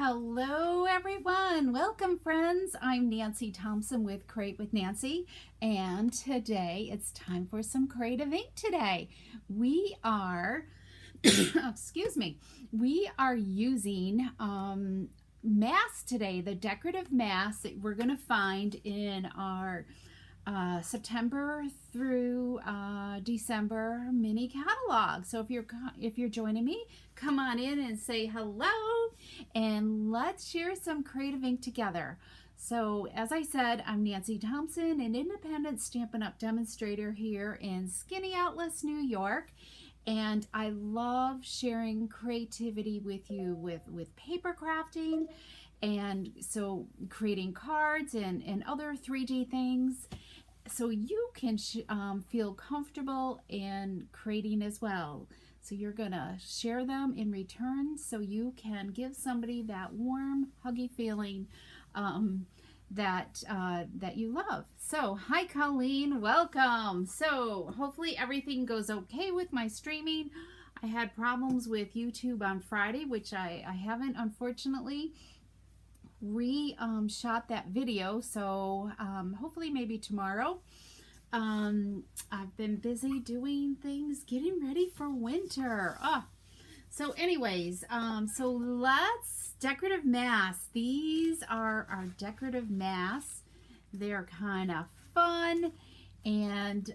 Hello everyone, welcome friends. I'm Nancy Thompson with Create with Nancy, and today it's time for some creative ink today. We are excuse me, we are using masks today, the decorative masks that we're going to find in our September through December mini catalog. So if you're joining me, come on in and say hello, and let's share some creative ink together. So as I said, I'm Nancy Thompson, an independent Stampin' Up! Demonstrator here in Skaneateles, New York. And I love sharing creativity with you with paper crafting, and so creating cards and other 3D things, so you can feel comfortable in creating as well. So you're gonna share them in return, so you can give somebody that warm, huggy feeling that you love. So hi Colleen, welcome. So hopefully everything goes okay with my streaming. I had problems with YouTube on Friday, which I haven't unfortunately shot that video, so hopefully maybe tomorrow. I've been busy doing things, getting ready for winter. So anyways, so let's decorative masks. These are our decorative masks. They're kind of fun and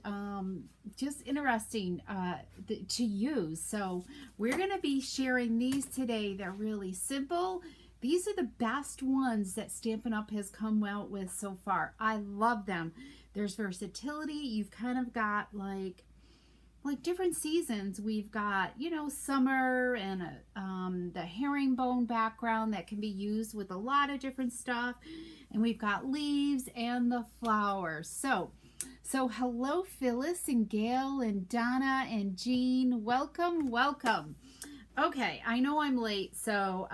just interesting to use. So we're going to be sharing these today. They're really simple. These are the best ones that Stampin' Up! Has come out with so far. I love them. There's versatility. You've kind of got like different seasons. We've got, you know, summer and the herringbone background that can be used with a lot of different stuff. And we've got leaves and the flowers. So hello Phyllis and Gail and Donna and Jean. Welcome, welcome. Okay, I know I'm late, so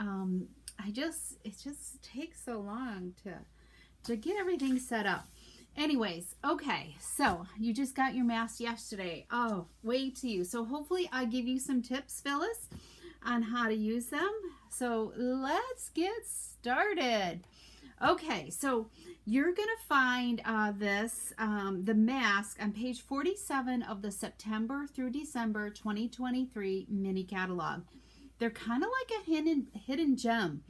it just takes so long to get everything set up. Anyways, okay, so you just got your mask yesterday. Oh, way to you. So hopefully I give you some tips, Phyllis, on how to use them. So let's get started. Okay, so you're gonna find the mask on page 47 of the September through December 2023 mini catalog. They're kind of like a hidden gem.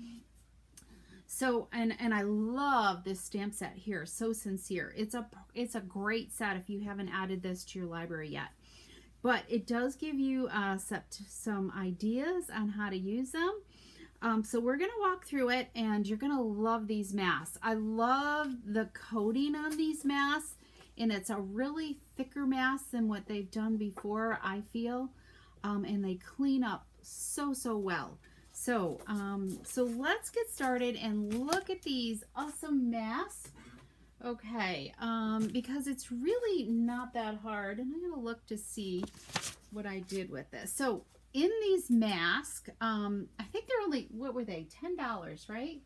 So, and I love this stamp set here. So sincere. It's a great set if you haven't added this to your library yet. But it does give you some ideas on how to use them. So we're going to walk through it, and you're going to love these masks. I love the coating on these masks, and it's a really thicker mask than what they've done before, I feel. And they clean up so well. So let's get started and look at these awesome masks. Okay, because it's really not that hard, and I'm gonna look to see what I did with this. So in these masks, I think they're only, what were they, $10, right?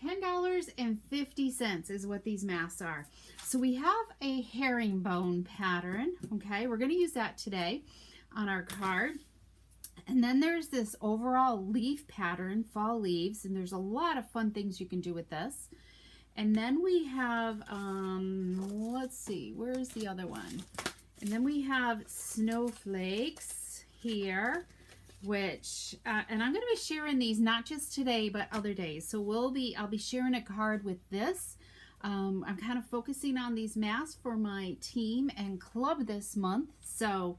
$10.50 is what these masks are. So we have a herringbone pattern. Okay, we're gonna use that today on our card. And then there's this overall leaf pattern, fall leaves, and there's a lot of fun things you can do with this. And then we have, let's see, where's the other one? And then we have snowflakes here, which, and I'm going to be sharing these not just today, but other days. So I'll be sharing a card with this. I'm kind of focusing on these masks for my team and club this month. So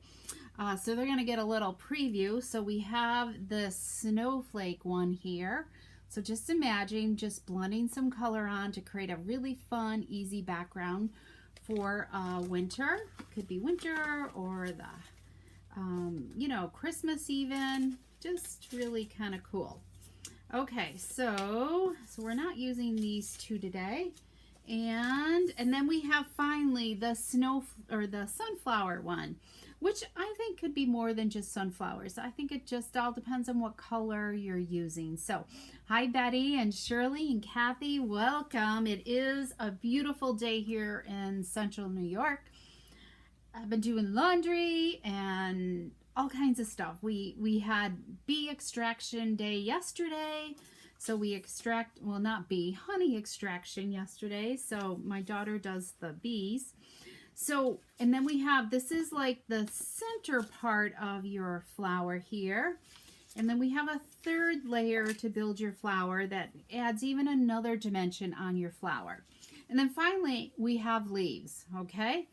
they're going to get a little preview. So we have the snowflake one here. So just imagine just blending some color on to create a really fun, easy background for winter. It could be winter or the, you know, Christmas even. Just really kind of cool. Okay, so we're not using these two today. And then we have finally the the sunflower one, which I think could be more than just sunflowers. I think it just all depends on what color you're using. So hi Betty and Shirley and Kathy, welcome. It is a beautiful day here in central New York. I've been doing laundry and all kinds of stuff. We had bee extraction day yesterday. So we extract, well, not bee, honey extraction yesterday. So my daughter does the bees. So, and then we have, this is like the center part of your flower here. And then we have a third layer to build your flower that adds even another dimension on your flower. And then finally, we have leaves, okay?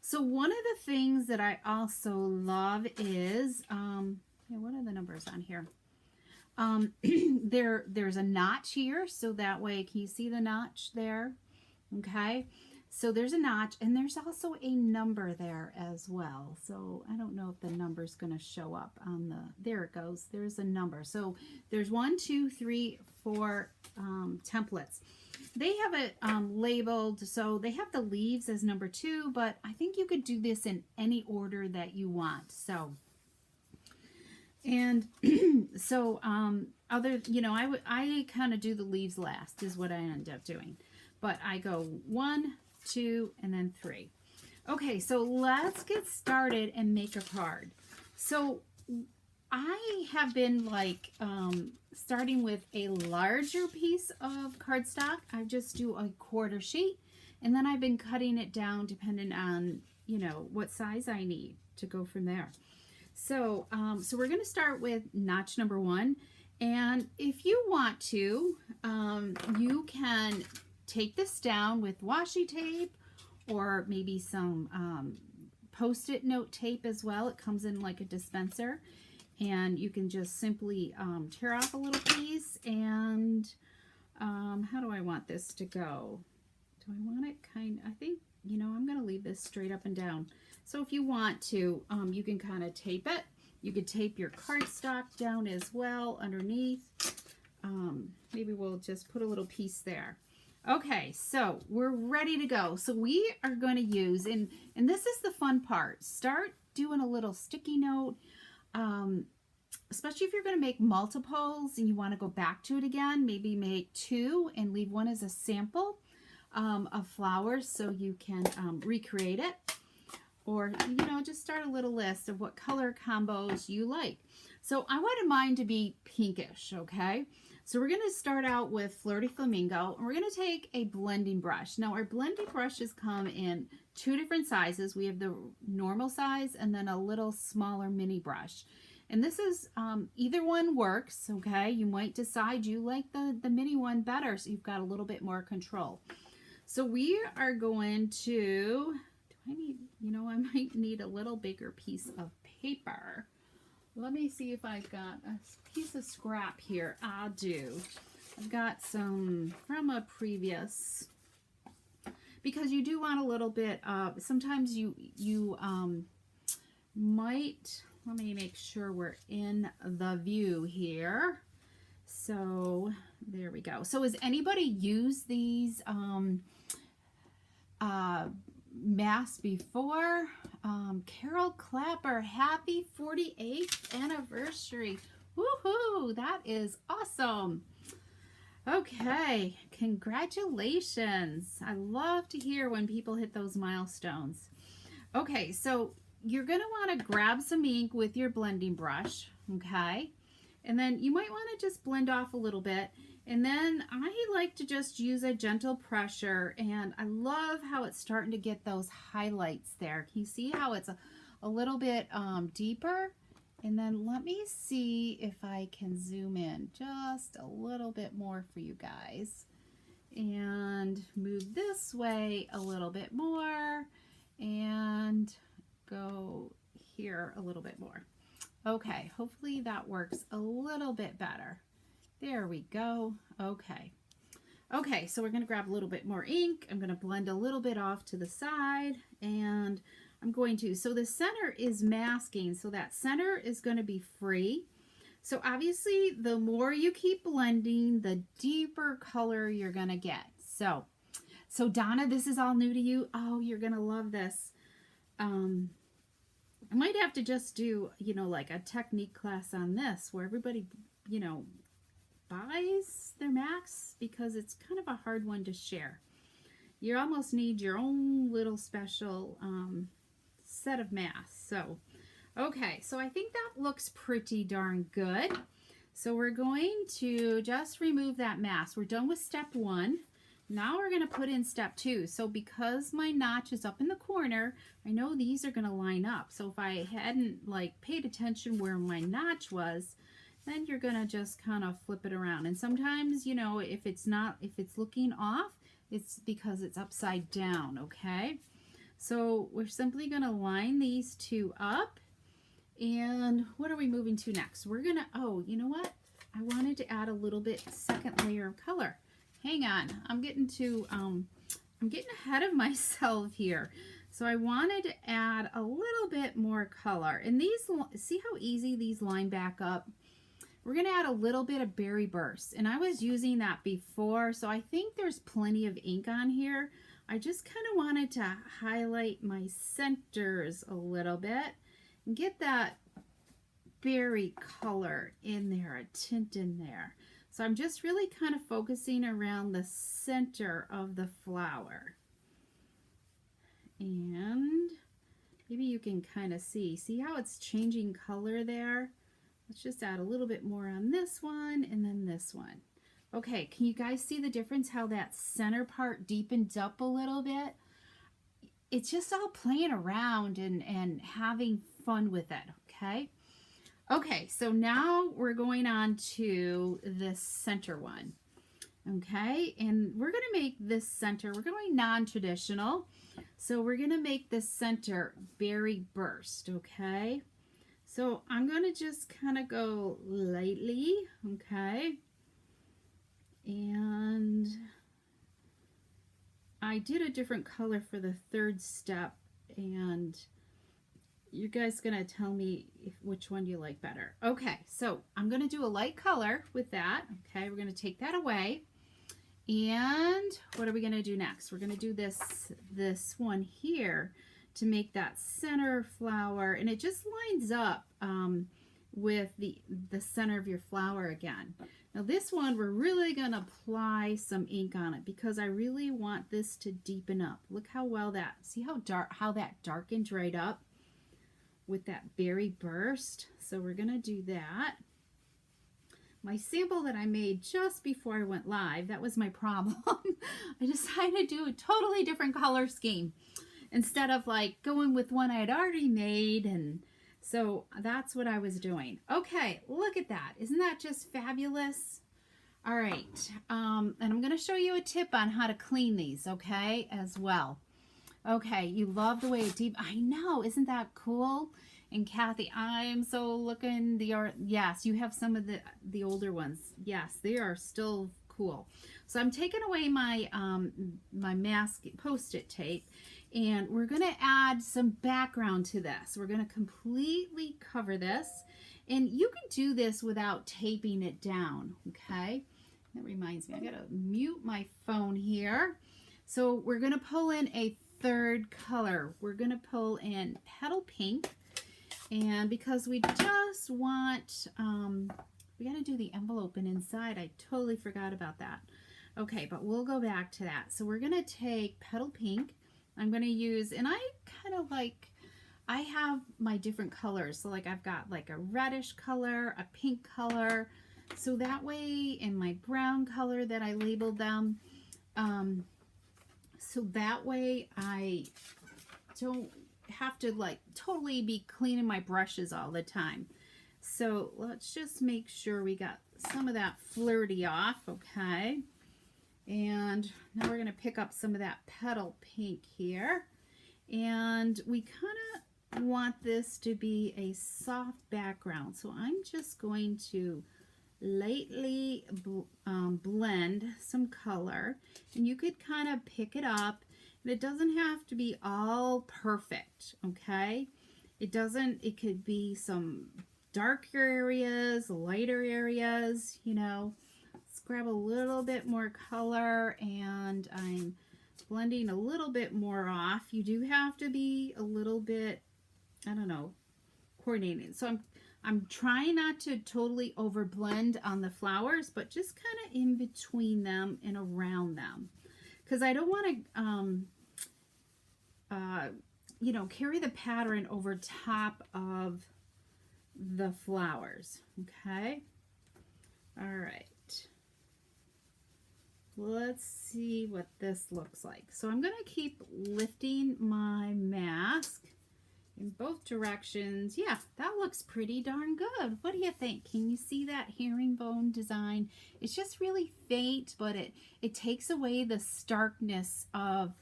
So one of the things that I also love is, what are the numbers on here? There's a notch here, so that way, can you see the notch there? Okay, so there's a notch, and there's also a number there as well. So I don't know if the number's going to show up on the, there it goes. There's a number. So there's 1, 2, 3, 4 templates. They have it labeled, so they have the leaves as number 2, but I think you could do this in any order that you want. So, and so I kind of do the leaves last is what I end up doing. But I go 1, 2, and then 3. Okay, so let's get started and make a card. So I have been like starting with a larger piece of cardstock. I just do a quarter sheet, and then I've been cutting it down depending on, you know, what size I need to go from there. So, so we're going to start with notch number 1. And if you want to, you can take this down with washi tape or maybe some Post-it note tape as well. It comes in like a dispenser, and you can just simply tear off a little piece. And how do I want this to go? Do I want it I think, you know, I'm going to leave this straight up and down. So if you want to, you can kind of tape it. You could tape your cardstock down as well underneath. Maybe we'll just put a little piece there. Okay, so we're ready to go. So we are going to use, and this is the fun part, start doing a little sticky note, especially if you're going to make multiples and you want to go back to it again. Maybe make 2 and leave one as a sample of flowers so you can recreate it. Or, you know, just start a little list of what color combos you like. So I wanted mine to be pinkish, okay? So we're going to start out with Flirty Flamingo, and we're going to take a blending brush. Now, our blending brushes come in 2 different sizes. We have the normal size and then a little smaller mini brush. And this is, either one works, okay? You might decide you like the mini one better, so you've got a little bit more control. So we are going to... I need, you know, I might need a little bigger piece of paper. Let me see if I've got a piece of scrap here. I do. I've got some from a previous, because you do want a little bit of, sometimes you might, let me make sure we're in the view here. So there we go. So has anybody used these masks before? Carol Clapper, happy 48th anniversary. Woohoo, that is awesome. Okay, congratulations. I love to hear when people hit those milestones. Okay, so you're going to want to grab some ink with your blending brush, okay? And then you might want to just blend off a little bit. And then I like to just use a gentle pressure, and I love how it's starting to get those highlights there. Can you see how it's a little bit deeper? And then let me see if I can zoom in just a little bit more for you guys. And move this way a little bit more, and go here a little bit more. Okay, hopefully that works a little bit better. There we go. Okay. Okay, so we're going to grab a little bit more ink. I'm going to blend a little bit off to the side, and I'm going to, so the center is masking, so that center is going to be free. So obviously, the more you keep blending, the deeper color you're going to get. So Donna, this is all new to you. Oh, you're going to love this. I might have to just do, you know, like a technique class on this where everybody, you know, buys their masks, because it's kind of a hard one to share. You almost need your own little special set of masks. So, okay, so I think that looks pretty darn good. So we're going to just remove that mask. We're done with step 1. Now we're going to put in step 2. So because my notch is up in the corner, I know these are going to line up. So if I hadn't like paid attention where my notch was, then you're going to just kind of flip it around. And sometimes, you know, if it's looking off, it's because it's upside down, okay? So we're simply going to line these 2 up. And what are we moving to next? We're going to, oh, you know what? I wanted to add a little bit second layer of color. Hang on, I'm getting ahead of myself here. So I wanted to add a little bit more color. And these, see how easy these line back up? We're going to add a little bit of Berry Burst. And I was using that before, so I think there's plenty of ink on here. I just kind of wanted to highlight my centers a little bit and get that berry color in there, a tint in there. So I'm just really kind of focusing around the center of the flower. And maybe you can kind of see how it's changing color there? Let's just add a little bit more on this one and then this one. Okay, can you guys see the difference, how that center part deepens up a little bit? It's just all playing around and having fun with it, okay? Okay, so now we're going on to this center one, okay? And we're going to make this center, we're going non-traditional. So we're going to make this center Berry Burst, okay? So I'm going to just kind of go lightly, okay? And I did a different color for the 3rd step, and you guys going to tell me which one you like better. Okay, so I'm going to do a light color with that. Okay, we're going to take that away. And what are we going to do next? We're going to do this one here to make that center flower, and it just lines up with the center of your flower again. Now this one, we're really going to apply some ink on it because I really want this to deepen up. Look how well that, see how that darkened right up with that Berry Burst. So we're going to do that. My sample that I made just before I went live, that was my problem. I decided to do a totally different color scheme instead of like going with one I had already made, and so that's what I was doing. Okay, look at that. Isn't that just fabulous? All right, and I'm going to show you a tip on how to clean these, okay, as well. Okay, you love the way it deep. I know, isn't that cool? And Kathy, I am so looking. Yes, you have some of the older ones. Yes, they are still cool. So I'm taking away my my mask Post-it tape, and we're going to add some background to this. We're going to completely cover this, and you can do this without taping it down. Okay, that reminds me, I got to mute my phone here. So we're going to pull in a 3rd color. We're going to pull in Petal Pink. And because we just want, we got to do the envelope and inside. I totally forgot about that. Okay, but we'll go back to that. So we're going to take Petal Pink. I'm going to use, and I kind of like, I have my different colors. So like I've got like a reddish color, a pink color. So that way, in my brown color that I labeled them, so that way I don't have to like totally be cleaning my brushes all the time. So let's just make sure we got some of that flirty off, okay? And now we're going to pick up some of that Petal Pink here, and we kind of want this to be a soft background, so I'm just going to lightly blend some color, and you could kind of pick it up. And it doesn't have to be all perfect, okay? It could be some darker areas, lighter areas, you know. Let's grab a little bit more color, and I'm blending a little bit more off. You do have to be a little bit, I don't know, coordinating. So I'm trying not to totally over blend on the flowers, but just kind of in between them and around them. Because I don't want to, you know, carry the pattern over top of the flowers, okay? All right. Let's see what this looks like. So I'm going to keep lifting my mask in both directions. Yeah, that looks pretty darn good. What do you think? Can you see that herringbone design? It's just really faint, but it takes away the starkness of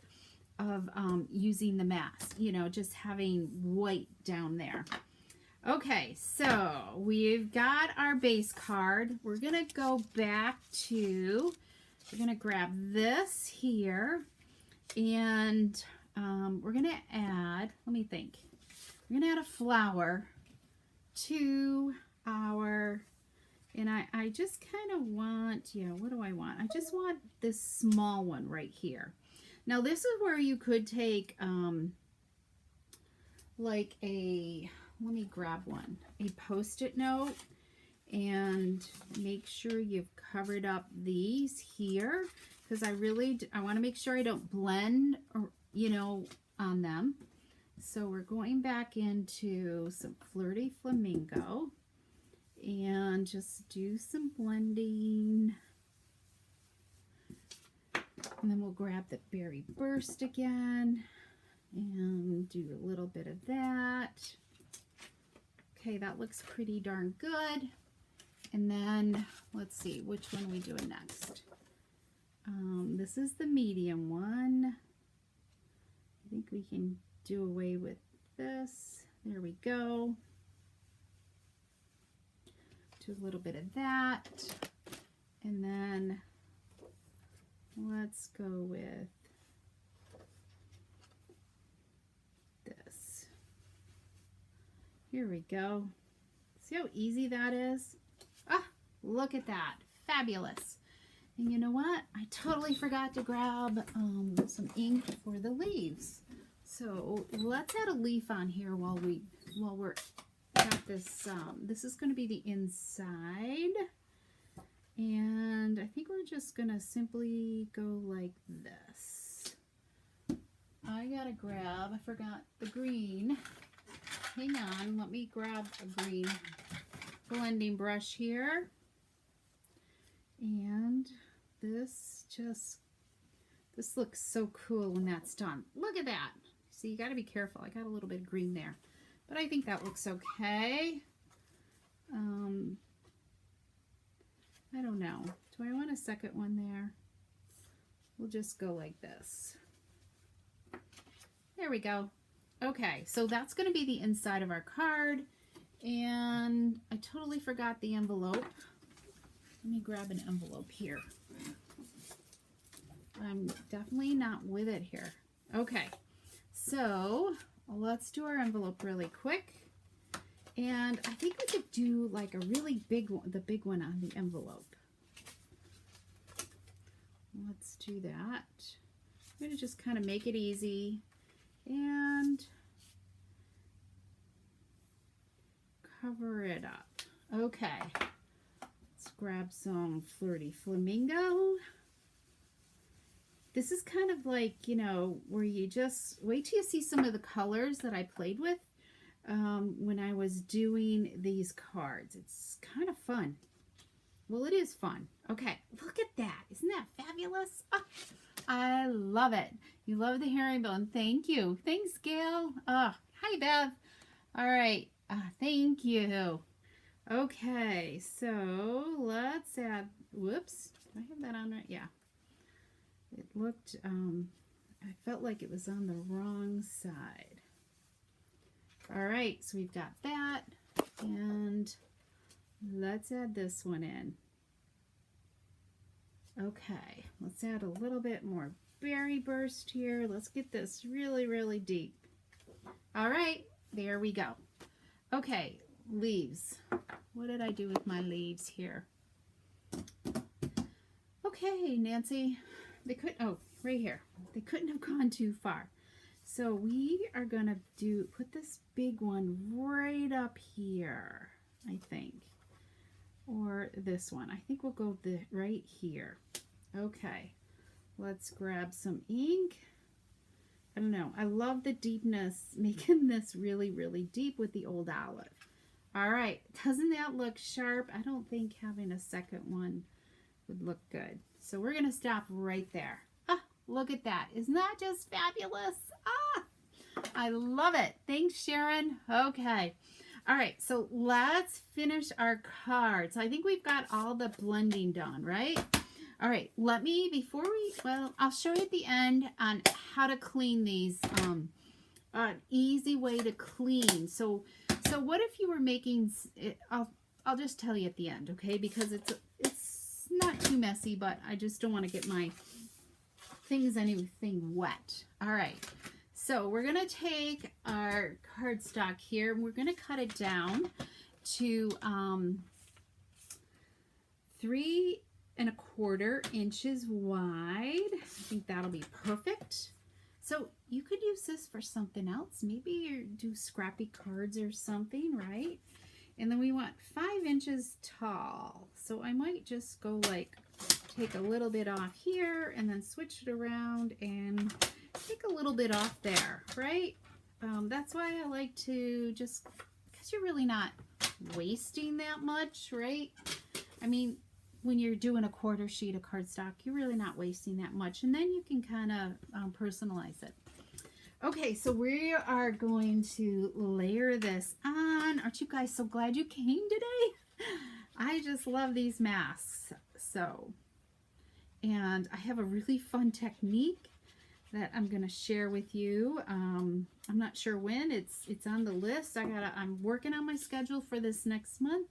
using the mask, you know, just having white down there. Okay, so we've got our base card. We're going to go back to, we're going to grab this here, and we're going to add, let me think. We're going to add a flower to our, and I just kind of want, yeah, what do I want? I just want this small one right here. Now this is where you could take like a, let me grab one, a Post-it note, and make sure you've covered up these here, because I want to make sure I don't blend, or, you know, on them. So we're going back into some Flirty Flamingo and just do some blending. And then we'll grab the Berry Burst again and do a little bit of that. Okay, that looks pretty darn good. And then let's see, which one are we doing next? This is the medium one. I think we can do away with this. There we go. Do a little bit of that. And then let's go with this. Here we go. See how easy that is? Ah, look at that. Fabulous. And you know what? I totally forgot to grab some ink for the leaves. So let's add a leaf on here while we're at this. This is going to be the inside. And I think we're just going to simply go like this. I gotta grab, I forgot the green. Hang on, let me grab a green blending brush here. And this looks so cool when that's done. Look at that. See, you got to be careful. I got a little bit of green there, but I think that looks okay. I don't know. Do I want a second one there? We'll just go like this. There we go. Okay, so that's going to be the inside of our card. And I totally forgot the envelope. Let me grab an envelope here. I'm definitely not with it here. Okay, so let's do our envelope really quick. And I think we could do like a really big one, the big one on the envelope. Let's do that. I'm going to just kind of make it easy and cover it up. Okay, let's grab some Flirty Flamingo. This is kind of like, you know, where you just wait till you see some of the colors that I played with when I was doing these cards. It's kind of fun. Well, it is fun. Okay, look at that. Isn't that fabulous? Oh, I love it. You love the herringbone. Thank you. Thanks, Gail. Hi, Bev. All right. Thank you. Okay, so let's add, whoops, do I have that on right? Yeah. It looked, I felt like it was on the wrong side. All right, so we've got that, and let's add this one in. Okay, let's add a little bit more Berry Burst here. Let's get this really, really deep. All right, there we go. Okay, leaves. What did I do with my leaves here? Okay, Nancy, they couldn't, oh, right here. They couldn't have gone too far. So we are gonna put this big one right up here, I think. Or this one. I think we'll go right here. Okay, let's grab some ink. I don't know. I love the deepness, making this really, really deep with the Old Olive. All right, doesn't that look sharp? I don't think having a second one would look good. So we're gonna stop right there. Ah, look at that. Isn't that just fabulous? Ah, I love it. Thanks, Sharon. Okay. All right, so let's finish our cards. I think we've got all the blending done, right? All right, I'll show you at the end on how to clean these, an easy way to clean. So what if you were making, I'll just tell you at the end, okay? Because it's not too messy, but I just don't want to get my anything wet. All right. So we're going to take our cardstock here and we're going to cut it down to 3¼ inches wide. I think that'll be perfect. So you could use this for something else. Maybe you do scrappy cards or something, right? And then we want 5 inches tall. So I might just go like, take a little bit off here and then switch it around and take a little bit off there, right? That's why I like to just, because you're really not wasting that much, right? I mean, when you're doing a 1/4 sheet of cardstock, you're really not wasting that much. And then you can kind of personalize it. Okay, so we are going to layer this on. Aren't you guys so glad you came today? I just love these masks. So, and I have a really fun technique that I'm going to share with you. I'm not sure when. It's on the list. I'm working on my schedule for this next month.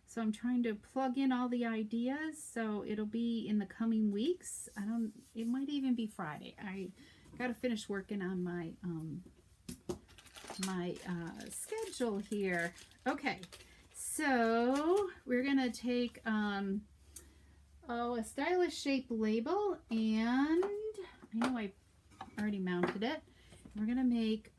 So I'm trying to plug in all the ideas. So it'll be in the coming weeks. It might even be Friday. I got to finish working on my schedule here. Okay. So we're going to take a stylish shape label, and I know I already mounted it. We're going to make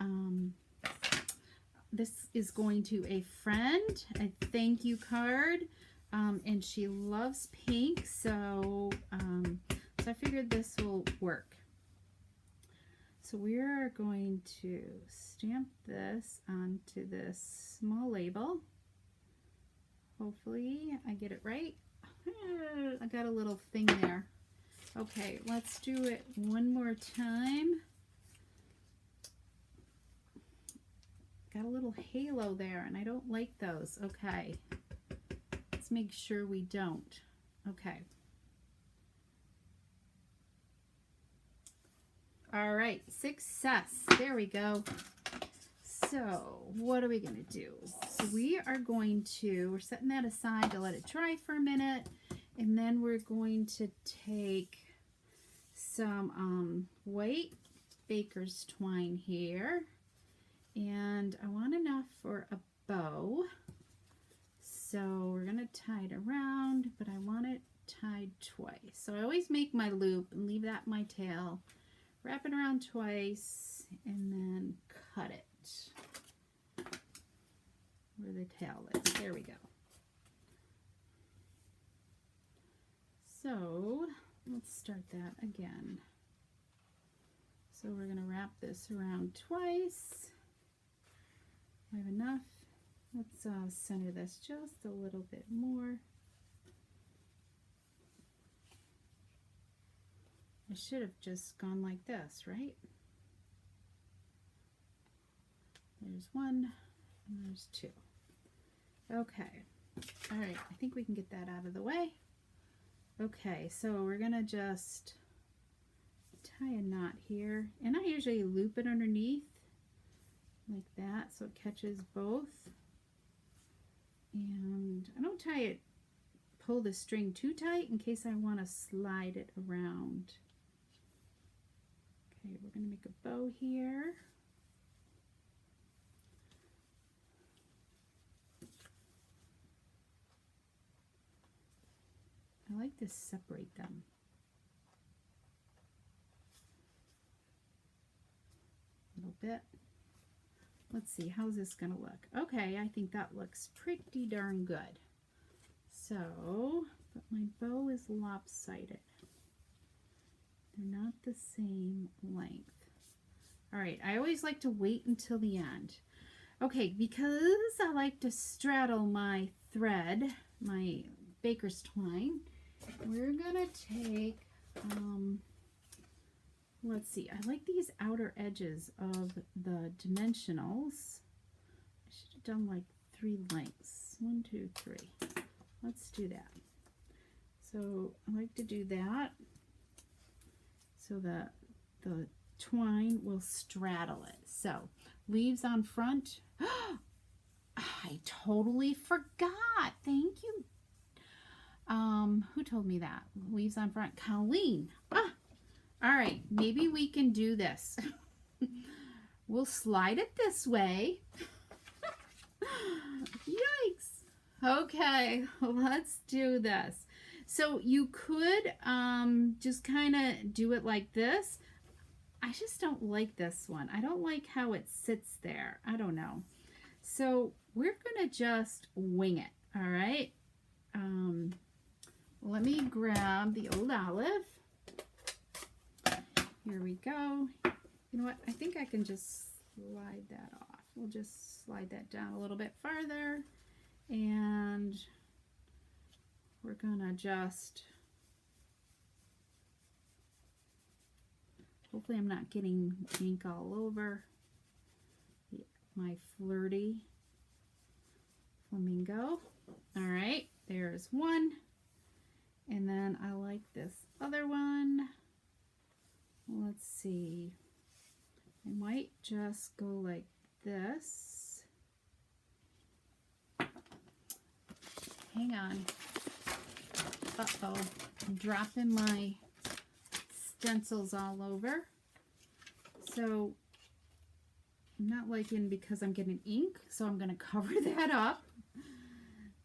this is going to a friend, a thank you card, and she loves pink, so I figured this will work. So we are going to stamp this onto this small label. Hopefully I get it right. I got a little thing there. Okay, let's do it one more time. Got a little halo there, and I don't like those. Okay, let's make sure we don't. Okay. All right, success. There we go. So what are we going to do? So we're setting that aside to let it dry for a minute, and then we're going to take some white baker's twine here. And I want enough for a bow, so we're going to tie it around, but I want it tied twice. So I always make my loop and leave that in my tail, wrap it around twice, and then cut it where the tail is. There we go. So let's start that again. So we're going to wrap this around twice. I have enough. Let's center this just a little bit more. I should have just gone like this, right? There's one, and there's two. Okay. All right, I think we can get that out of the way. Okay, so we're gonna just tie a knot here, and I usually loop it underneath like that so it catches both. And I don't pull the string too tight in case I want to slide it around. Okay, we're going to make a bow here. I like to separate them. A little bit. Let's see, how's this going to look? Okay, I think that looks pretty darn good. So, but my bow is lopsided. They're not the same length. All right, I always like to wait until the end. Okay, because I like to straddle my thread, my baker's twine, we're gonna take, let's see, I like these outer edges of the dimensionals. I should have done like 3 lengths. 1, 2, 3. Let's do that. So I like to do that so that the twine will straddle it. So leaves on front. I totally forgot. Thank you. Who told me that? Leaves on front. Colleen. All right, maybe we can do this. We'll slide it this way. Yikes. Okay, let's do this. So you could just kind of do it like this. I just don't like this one. I don't like how it sits there. I don't know. So we're going to just wing it, all right? Let me grab the old olive. Here we go. You know what? I think I can just slide that off. We'll just slide that down a little bit farther. And we're going to just, hopefully I'm not getting ink all over my flirty flamingo. All right, there's one. And then I like this other one. Let's see. I might just go like this. Hang on. Uh-oh. I'm dropping my stencils all over. So I'm not liking because I'm getting ink, so I'm going to cover that up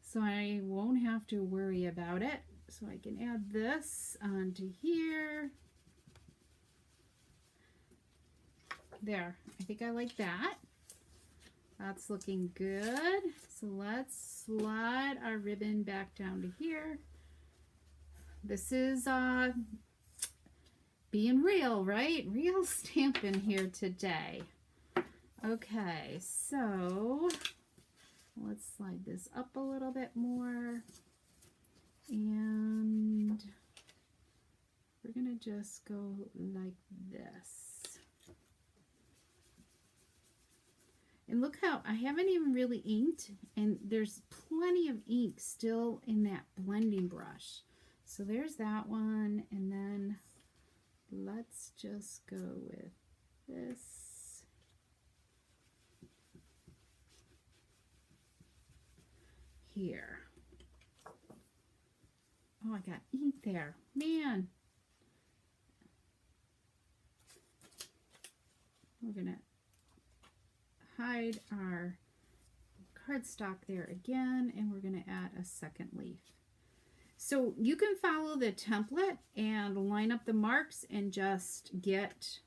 so I won't have to worry about it. So I can add this onto here. There, I think I like that. That's looking good. So let's slide our ribbon back down to here. This is being real, right? Real stamping here today. Okay, so let's slide this up a little bit more. And we're gonna just go like this. And look how I haven't even really inked, and there's plenty of ink still in that blending brush. So there's that one, and then let's just go with this. Here. Oh, I got ink there. Man. We're going to hide our cardstock there again, and we're going to add a second leaf. So you can follow the template and line up the marks and just get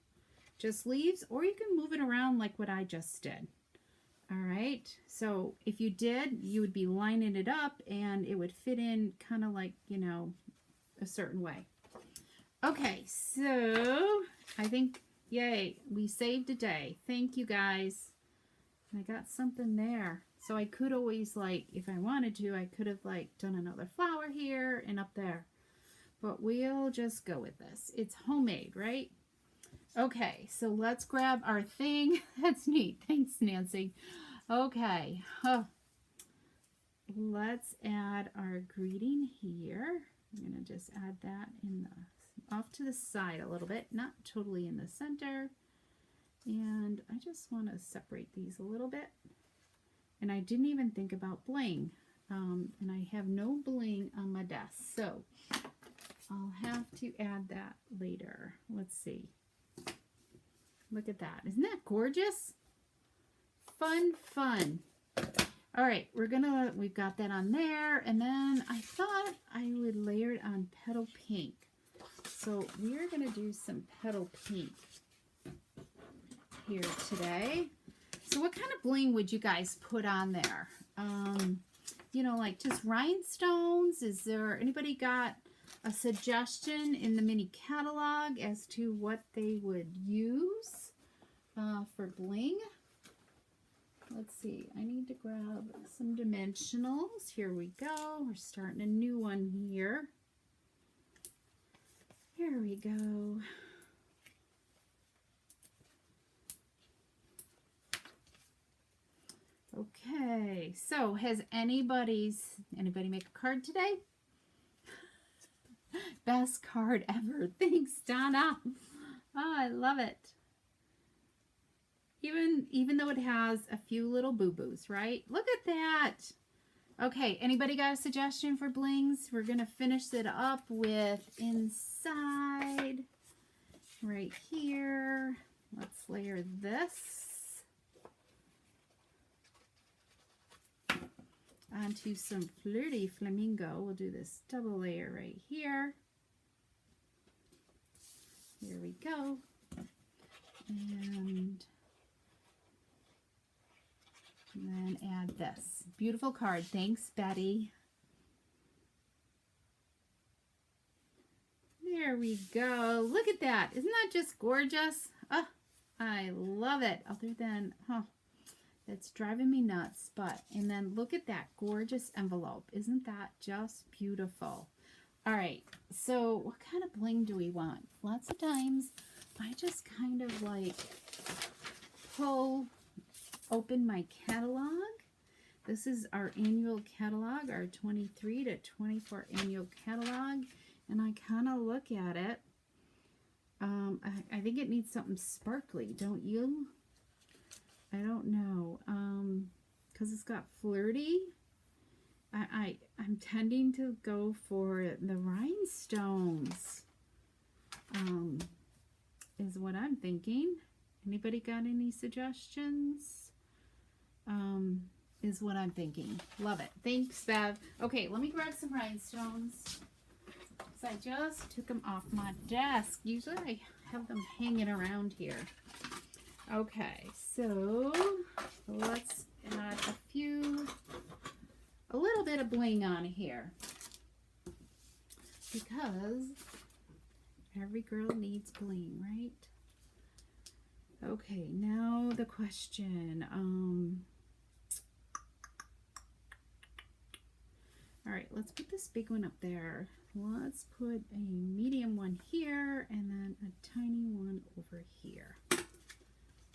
just leaves, or you can move it around like what I just did. All right, so if you did, you would be lining it up and it would fit in kind of like, you know, a certain way. Okay, so I think, yay, we saved a day. Thank you guys. I got something there. So I could always, like, if I wanted to, I could have like done another flower here and up there. But we'll just go with this. It's homemade, right? Okay, so let's grab our thing. That's neat. Thanks, Nancy. Okay, let's add our greeting here. I'm going to just add that in the off to the side a little bit, not totally in the center. And I just want to separate these a little bit. And I didn't even think about bling. And I have no bling on my desk, so I'll have to add that later. Let's see. Look at that. Isn't that gorgeous? Fun, fun. All right, we've got that on there, and then I thought I would layer it on petal pink. So we're gonna do some petal pink here today. So what kind of bling would you guys put on there? You know, like just rhinestones? Is there anybody got a suggestion in the mini catalog as to what they would use for bling? let's see. I need to grab some dimensionals. Here we go. We're starting a new one here. Here we go. Okay, so has anybody make a card today? Best card ever. Thanks, Donna. Oh, I love it. Even though it has a few little boo-boos, right? Look at that. Okay, anybody got a suggestion for blings? We're going to finish it up with inside right here. Let's layer this onto some flirty flamingo. We'll do this double layer right here. Here we go. And then add this. Beautiful card. Thanks, Betty. There we go. Look at that. Isn't that just gorgeous? Oh, I love it. Other than, that's driving me nuts. And then look at that gorgeous envelope. Isn't that just beautiful? All right. So what kind of bling do we want? Lots of times I just kind of like open my catalog. This is our annual catalog, our 23 to 24 annual catalog. And I kind of look at it. I think it needs something sparkly, don't you? I don't know. Because it's got flirty. I'm tending to go for the rhinestones. Is what I'm thinking. Anybody got any suggestions? Is what I'm thinking. Love it. Thanks, Bev. Okay, let me grab some rhinestones. I just took them off my desk. Usually I have them hanging around here. Okay, so let's add a little bit of bling on here. Because every girl needs bling, right? Okay, now the question. All right, let's put this big one up there. Let's put a medium one here and then a tiny one over here.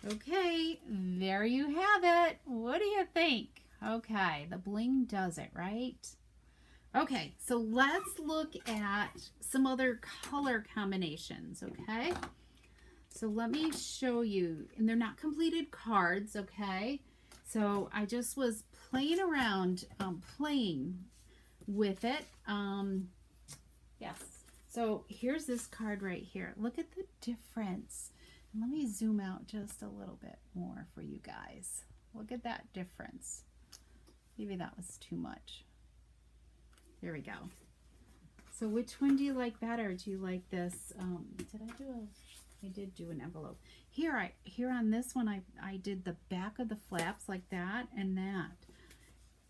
Okay, there you have it. What do you think? Okay, the bling does it, right? Okay, so let's look at some other color combinations, okay? So let me show you, and they're not completed cards, okay? So I just was playing around, playing with it. Yes. So here's this card right here. Look at the difference. And let me zoom out just a little bit more for you guys. Look at that difference. Maybe that was too much. There we go. So which one do you like better? Do you like this? I did do an envelope. Here on this one, I did the back of the flaps like that and that.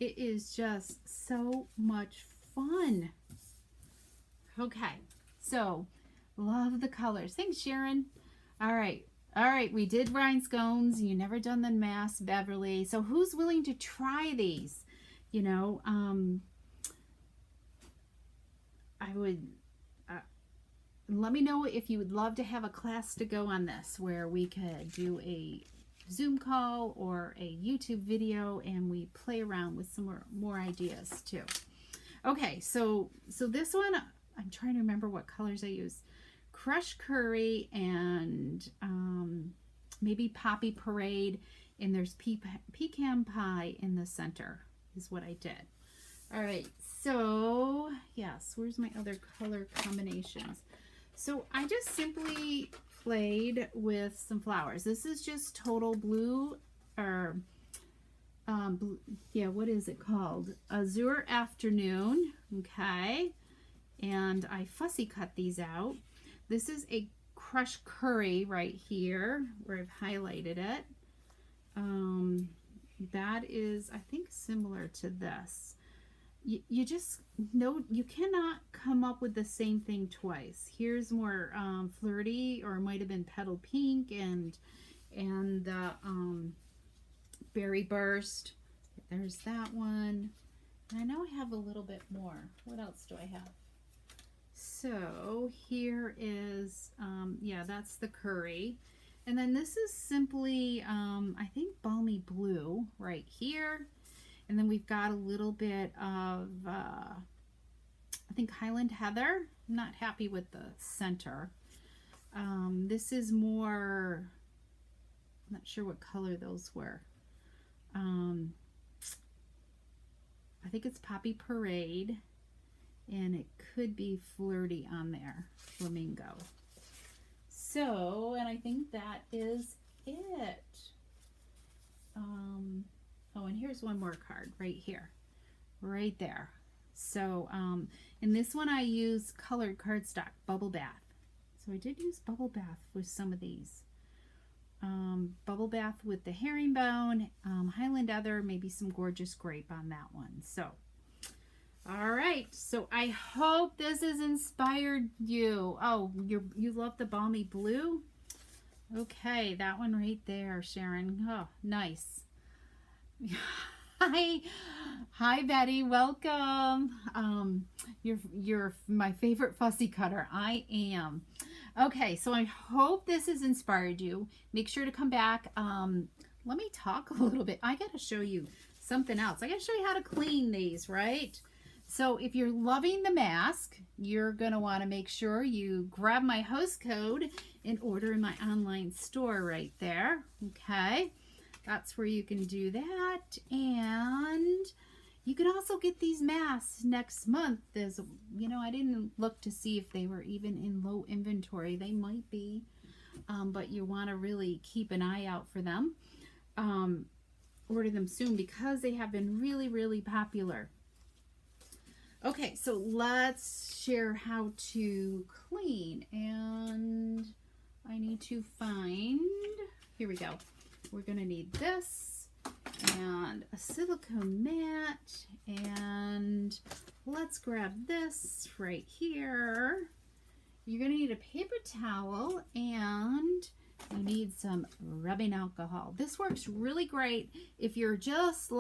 It is just so much fun. Okay, so love the colors. Thanks, Sharon. All right, we did rhinestones. You never done the mask, Beverly. So who's willing to try these? You know, I would, let me know if you would love to have a class to go on this where we could do a Zoom call or a YouTube video and we play around with some more ideas too. Okay, so this one, I'm trying to remember what colors I used. Crushed curry and maybe poppy parade, and there's pecan pie in the center is what I did. All right, so yes, where's my other color combinations? So I just simply played with some flowers. This is just total blue, or yeah, what is it called? Azure Afternoon, okay. And I fussy cut these out. This is a crushed curry right here where I've highlighted it. That is, I think, similar to this. You just know you cannot come up with the same thing twice. Here's more flirty, or it might have been petal pink, and the Berry Burst. There's that one. And I know I have a little bit more. What else do I have? So here is, yeah, that's the Curry. And then this is simply, I think Balmy Blue right here. And then we've got a little bit of, I think Highland Heather. I'm not happy with the center. This is more, I'm not sure what color those were. I think it's Poppy Parade, and it could be Flirty on there, Flamingo. So, and I think that is it. Oh, and here's one more card right here, right there. So, in this one I use colored cardstock, Bubble Bath. So I did use Bubble Bath with some of these. Bubble Bath with the herringbone, Highland Heather, maybe some Gorgeous Grape on that one. So, all right. So I hope this has inspired you. Oh, you love the Balmy Blue? Okay, that one right there, Sharon. Oh, nice. Hi Betty, welcome. You're my favorite fussy cutter. I am. Okay, so I hope this has inspired you. Make sure to come back. Let me talk a little bit. I got to show you something else. I got to show you how to clean these, right? So if you're loving the mask, you're going to want to make sure you grab my host code and order in my online store right there. Okay, that's where you can do that. And you can also get these masks next month. There's, you know, I didn't look to see if they were even in low inventory. They might be, but you want to really keep an eye out for them. Order them soon because they have been really, really popular. Okay, so let's share how to clean. And I need to find, here we go. We're going to need this and a silicone mat, and let's grab this right here. You're going to need a paper towel, and you need some rubbing alcohol. This works really great if you're just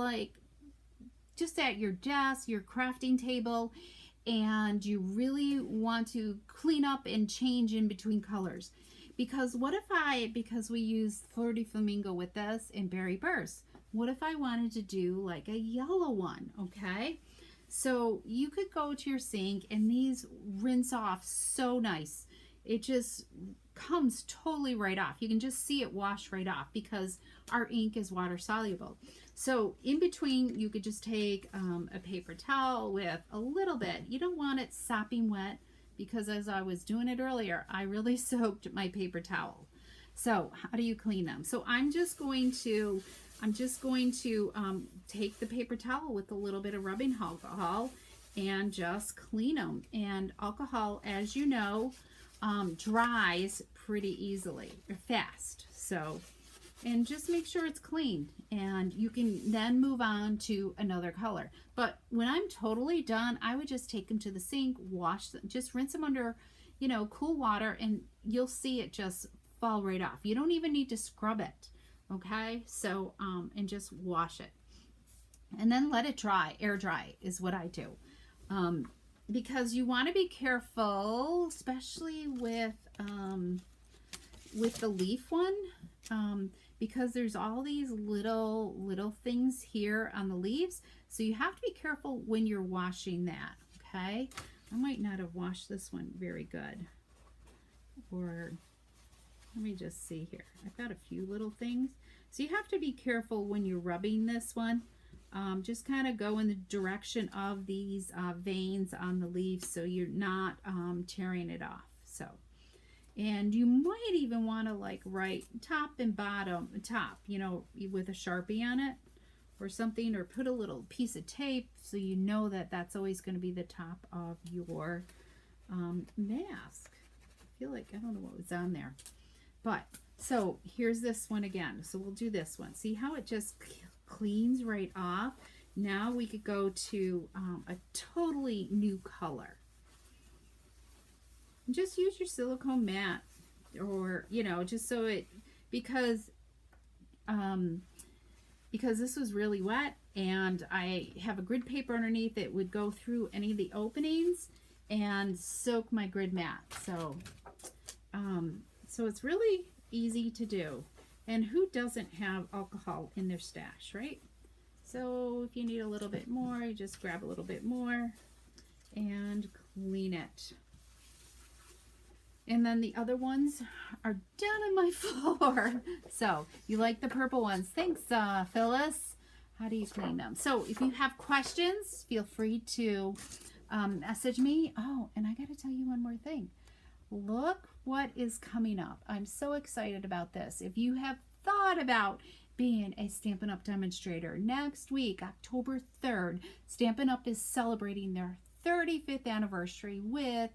at your desk, your crafting table, and you really want to clean up and change in between colors. Because what if because we use Flirty Flamingo with this and Berry Burst, what if I wanted to do like a yellow one, okay? So you could go to your sink and these rinse off so nice. It just comes totally right off. You can just see it wash right off because our ink is water soluble. So in between, you could just take a paper towel with a little bit. You don't want it sopping wet because as I was doing it earlier, I really soaked my paper towel. So how do you clean them? So I'm just going to take the paper towel with a little bit of rubbing alcohol and just clean them. And alcohol, as you know, dries pretty easily or fast. So, and just make sure it's clean, and you can then move on to another color. But when I'm totally done, I would just take them to the sink, wash them, just rinse them under, you know, cool water, and you'll see it just fall right off. You don't even need to scrub it. Okay, so and just wash it, and then let it dry. Air dry is what I do, because you want to be careful, especially with the leaf one, because there's all these little things here on the leaves, so you have to be careful when you're washing that. Okay, I might not have washed this one very good, or let me just see here. I've got a few little things. So you have to be careful when you're rubbing this one. Just kind of go in the direction of these veins on the leaves so you're not tearing it off. So, and you might even want to like write top and bottom, top, you know, with a Sharpie on it or something, or put a little piece of tape so you know that that's always going to be the top of your mask. I feel like, I don't know what was on there. But, so here's this one again. So we'll do this one. See how it just cleans right off? Now we could go to a totally new color. Just use your silicone mat, or, you know, just so it, because because this was really wet, and I have a grid paper underneath that would go through any of the openings and soak my grid mat. So, so it's really easy to do. And who doesn't have alcohol in their stash, right? So if you need a little bit more, you just grab a little bit more and clean it. And then the other ones are down on my floor. So you like the purple ones. Thanks, Phyllis. How do you clean them? So if you have questions, feel free to message me. Oh, and I got to tell you one more thing. Look what is coming up. I'm so excited about this. If you have thought about being a Stampin' Up! Demonstrator, next week, October 3rd, Stampin' Up! Is celebrating their 35th anniversary with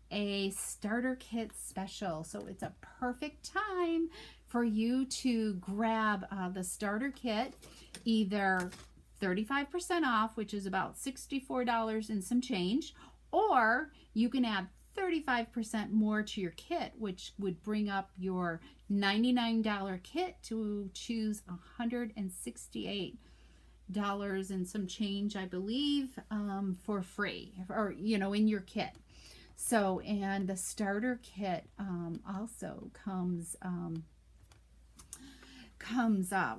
a starter kit special. So it's a perfect time for you to grab the starter kit, either 35% off, which is about $64 and some change, or you can add 35% more to your kit, which would bring up your $99 kit to choose $168 and some change, I believe, for free, or in your kit. So, and the starter kit also comes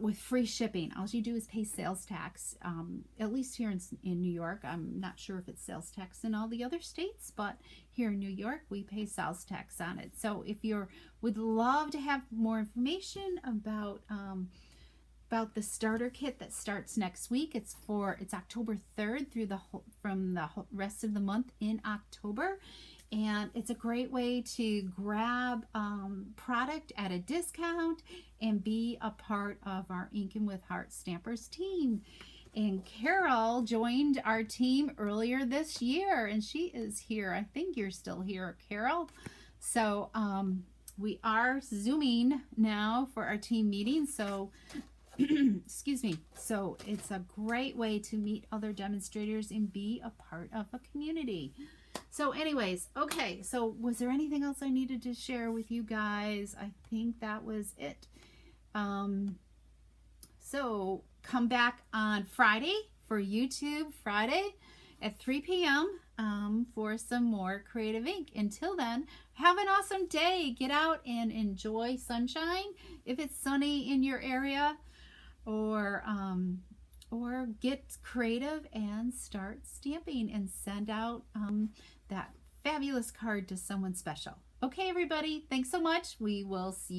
with free shipping. All you do is pay sales tax, at least here in New York. I'm not sure if it's sales tax in all the other states, but here in New York, we pay sales tax on it. So if you would love to have more information about the starter kit that starts next week, it's October 3rd through from the rest of the month in October. And it's a great way to grab product at a discount and be a part of our Inkin' with Heart Stampers team. And Carol joined our team earlier this year, and she is here. I think you're still here, Carol. So we are Zooming now for our team meeting. So excuse me. So it's a great way to meet other demonstrators and be a part of a community. So anyways, okay, so was there anything else I needed to share with you guys? I think that was it. So come back on Friday for YouTube Friday at 3 p.m. For some more Creative Ink. Until then, have an awesome day. Get out and enjoy sunshine if it's sunny in your area, or get creative and start stamping and send out that fabulous card to someone special. Okay, everybody, thanks so much. We will see you